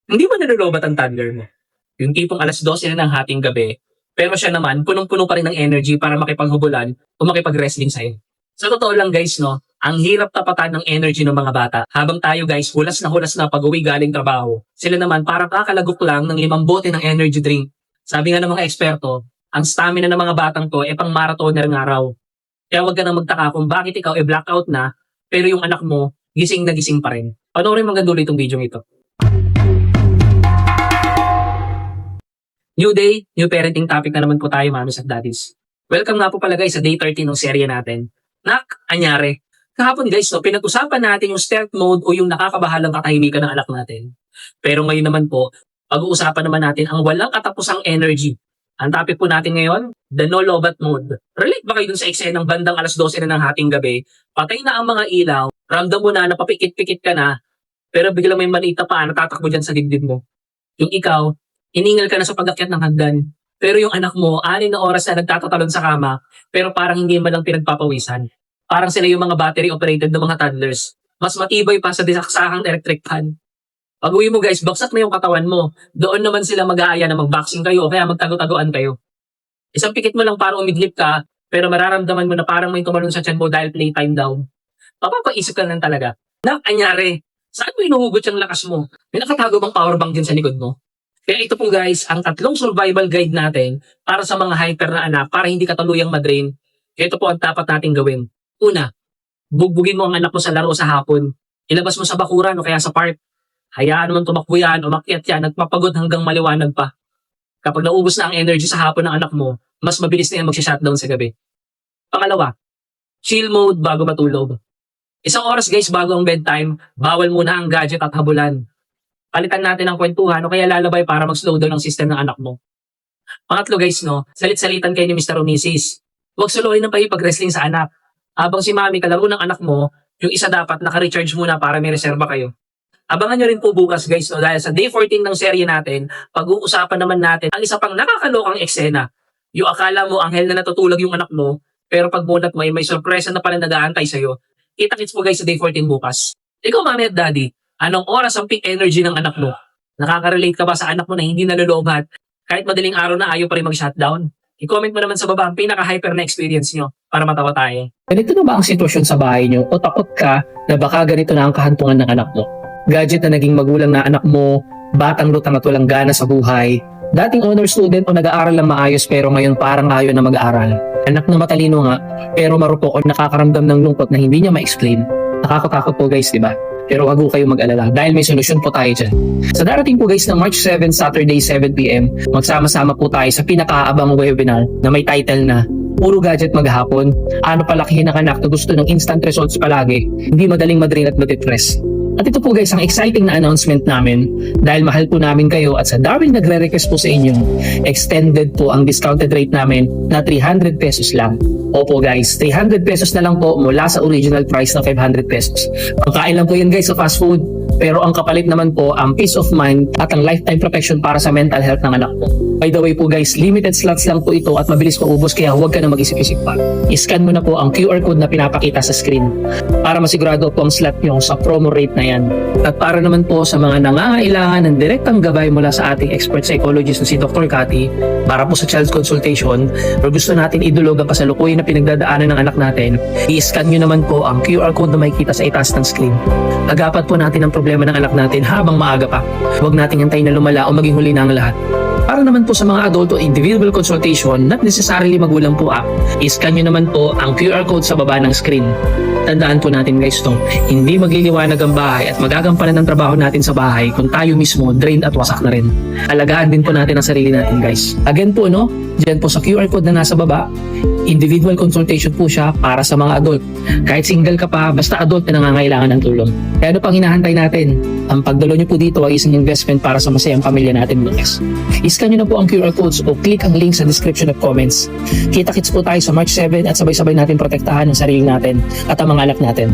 Hindi ba nalulobat ang toddler mo? Yung tipong alas 12 na ng hating gabi, pero siya naman punong-puno pa rin ng energy para makipaghubulan o makipag-wrestling sa'yo. Sa totoo lang guys, no, ang hirap tapatan ng energy ng mga bata. Habang tayo guys, hulas na pag-uwi galing trabaho. Sila naman parang kakalagok lang ng 5 bote ng energy drink. Sabi nga ng mga eksperto, ang stamina ng mga batang to ay pang marathoner ng araw. Kaya huwag ka nang magtaka kung bakit ikaw ay blackout na, pero yung anak mo, gising na gising pa rin. Panoorin mo maganda itong video ito. New day, new parenting topic na naman po tayo, mamis at daddies. Welcome nga po pala guys sa day 13 ng serye natin. Nak, anyari. Kahapon guys, no, pinag-usapan natin yung stealth mode o yung nakakabahalang katahimikan ng anak natin. Pero ngayon naman po, pag-uusapan naman natin ang walang katapusang energy. Ang topic po natin ngayon, the no lobat mode. Relate ba kayo dun sa eksenang bandang alas 12 na ng hating gabi? Patay na ang mga ilaw, ramdam mo na napapikit-pikit ka na, pero biglang may maliit na paa na tatakbo dyan sa dibdib mo. Yung ikaw, iningal ka na sa pag-akyat ng hagdan, pero yung anak mo, 6 na oras na nagtatatalon sa kama, pero parang hindi man lang pinagpapawisan. Parang sila yung mga battery-operated na mga toddlers. Mas matibay pa sa disaksahang electric fan. Pag uwi mo guys, baksak na yung katawan mo. Doon naman sila mag-aaya na mag-boxing kayo o kaya magtago-tagoan kayo. Isang pikit mo lang para umidlip ka, pero mararamdaman mo na parang may tumalon sa tiyan mo dahil playtime down. Mapapaisip ka lang talaga. Nak, anyari, saan mo inuhugot yung lakas mo? May nakatago bang powerbank din sa likod mo? Kaya ito po guys, ang 3 survival guide natin para sa mga hyper na anak para hindi ka tuluyang madrain. Ito po ang dapat nating gawin. Una, bugbugin mo ang anak mo sa laro sa hapon. Ilabas mo sa bakuran o kaya sa park. Hayaan mo tumakbo yan, umakyat yan, nagpapagod hanggang maliwanag pa. Kapag naubos na ang energy sa hapon ng anak mo, mas mabilis na yan mag-shutdown sa gabi. Pangalawa, chill mode bago matulog. 1 oras guys bago ang bedtime, bawal muna ang gadget at habulan. Palitan natin ang kwentuhan o kaya lalabay para mag-slow down ang system ng anak mo. Pangatlo guys, no, salit-salitan kayo ni Mr. o Mrs. Huwag suluhin ng pag-wrestling sa anak. Habang si mami kalaro ng anak mo, yung isa dapat naka-recharge muna para may reserba kayo. Abangan nyo rin po bukas guys, no, dahil sa day 14 ng serye natin, pag-uusapan naman natin ang isa pang nakakalokang eksena. Yung akala mo anghel na natutulog yung anak mo, pero pag bunat mo ay may sorpresa na pala nag-aantay sa'yo. Kita-kits po guys sa day 14 bukas. Ikaw mami at daddy, anong oras ang peak energy ng anak mo? Nakaka-relate ka ba sa anak mo na hindi nalulobhat? Kahit madaling araw na ayaw pa rin mag-shutdown? I-comment mo naman sa baba ang pinaka-hyper na experience nyo para matawa tayo. Ganito na ba ang sitwasyon sa bahay nyo o takot ka na baka ganito na ang kahantungan ng anak mo? Gadget na naging magulang na anak mo, batang lutang at walang gana sa buhay, dating honor student o nag-aaral lang maayos pero ngayon parang ayaw na mag-aaral. Anak na matalino nga pero marupok o nakakaramdam ng lungkot na hindi niya ma-explain. Nakakatakot po guys, di ba? Pero wag po kayong mag-alala dahil may solusyon po tayo dyan. Sa darating po guys na March 7, Saturday 7pm, magsama-sama po tayo sa pinakaabang webinar na may title na Puro Gadget Maghapon. Ano palakihin ang anak na gusto ng instant results palagi, hindi madaling madrain at matitress. At ito po guys ang exciting na announcement namin dahil mahal po namin kayo at sa daming nagre-request po sa inyo, extended po ang discounted rate namin na 300 pesos lang. Opo guys, 300 pesos na lang po mula sa original price ng 500 pesos. Pagkain lang po yan guys sa fast food, pero ang kapalit naman po ang peace of mind at ang lifetime protection para sa mental health ng anak mo. By the way po guys, limited slots lang po ito at mabilis maubos kaya huwag ka na mag-isip-isip pa. I-scan mo na po ang QR code na pinapakita sa screen para masigurado po ang slot nyo sa promo rate na yan. At para naman po sa mga nangangailangan ng direktang gabay mula sa ating expert psychologist na si Dr. Cathy para po sa child consultation or gusto natin idulog ang kasalukuyan na pinagdadaanan ng anak natin, i-scan nyo naman po ang QR code na makikita sa itaas ng screen. Agapat po natin ang problema ng anak natin habang maaga pa. Huwag nating hintayin na lumala o maging huli na ang lahat. Para naman po sa mga adult o individual consultation, not necessarily magulang po i-scan nyo naman po ang QR code sa baba ng screen. Tandaan po natin guys to, hindi magliliwanag ang bahay at magagampanan ng trabaho natin sa bahay kung tayo mismo drained at wasak na rin. Alagaan din po natin ang sarili natin guys. Again po no, dyan po sa QR code na nasa baba, individual consultation po siya para sa mga adult. Kahit single ka pa, basta adult na nangangailangan ng tulong. Kaya ano pang hinahantay natin? Ang pagdalo nyo po dito ay isang investment para sa masayang pamilya natin bukas. I-scan nyo na po ang QR codes o click ang link sa description at comments. Kita-kits po tayo sa March 7 at sabay-sabay natin protektahan ang sarili natin at ang mga anak natin.